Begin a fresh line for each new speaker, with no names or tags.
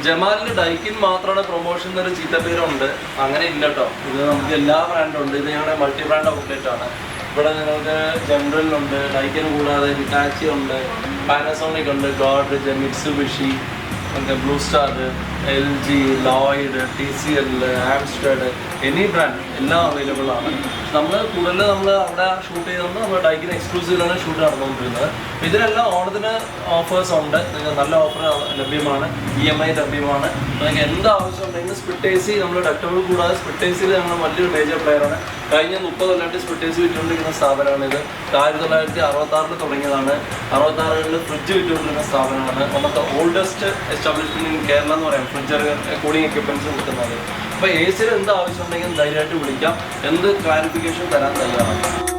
ജമാലിന് Daikin മാത്രമാണ് promotion എന്നൊരു ചീത്തപ്പേരുണ്ട്. അങ്ങനെ ഇല്ല കേട്ടോ. ഇത് നമുക്ക് എല്ലാ ബ്രാൻഡും ഉണ്ട്. ഇത് ഞങ്ങളുടെ മൾട്ടി ബ്രാൻഡ് ഔട്ട്ലെറ്റ് ആണ്. ഇവിടെ നിങ്ങൾക്ക് ജനറലിനുണ്ട്, ഡൈക്കിന് കൂടാതെ ഹിറ്റാച്ചി ഉണ്ട്, പാനസോണിക് ഉണ്ട്, Godrej, Mitsubishi, Blue Star, LG, Lloyd, TCL, Amstrad, any brand എല്ലാം അവൈലബിൾ ആണ്. കൂടുതൽ നമ്മൾ അവിടെ ഷൂട്ട് ചെയ്തുകൊണ്ട് നമ്മൾ ഡൈക്കിന് എക്സ്ക്ലൂസീവിലാണ് ഷൂട്ട് നടന്നുകൊണ്ടിരുന്നത്. ഇതിനെല്ലാം ഓണത്തിന് ഓഫേഴ്സ് ഉണ്ട്. നിങ്ങൾക്ക് നല്ല ഓഫർ ലഭ്യമാണ്, EMI ലഭ്യമാണ്. നിങ്ങൾക്ക് എന്ത് ആവശ്യം ഉണ്ടെങ്കിലും സ്പ്ലിറ്റ് AC, നമ്മൾ ഡക്ടബിൾ കൂടാതെ സ്പ്ലിറ്റ് ACയിൽ ഞങ്ങൾ വലിയൊരു മേജർ പ്ലെയറാണ്. കഴിഞ്ഞ 30 കൊല്ലമായിട്ട് സ്പ്ലിറ്റ് AC വിറ്റുകൊണ്ടിരിക്കുന്ന സ്ഥാപനമാണ് ഇത്. 1966 തുടങ്ങിയതാണ്. 66 ഫ്രിഡ്ജ് വിറ്റുകൊണ്ടിരുന്ന സ്ഥാപനമാണ്. നമുക്ക് ഓൾഡസ്റ്റ് എസ്റ്റാബ്ലിഷ്മെന്റ് ഇൻ കേരള എന്ന് പറയാം. ഫ്രിഡ്ജ് കൂളിംഗ് എക്യുപ്മെന്റ്സ് കിട്ടുന്നത്. അപ്പോൾ AC എന്ത് ആവശ്യം ഉണ്ടെങ്കിലും ധൈര്യമായിട്ട് വിളിക്കാം. എന്ത് ക്ലാരിഫിക്കേഷൻ തരാൻ തയ്യാറാണ്.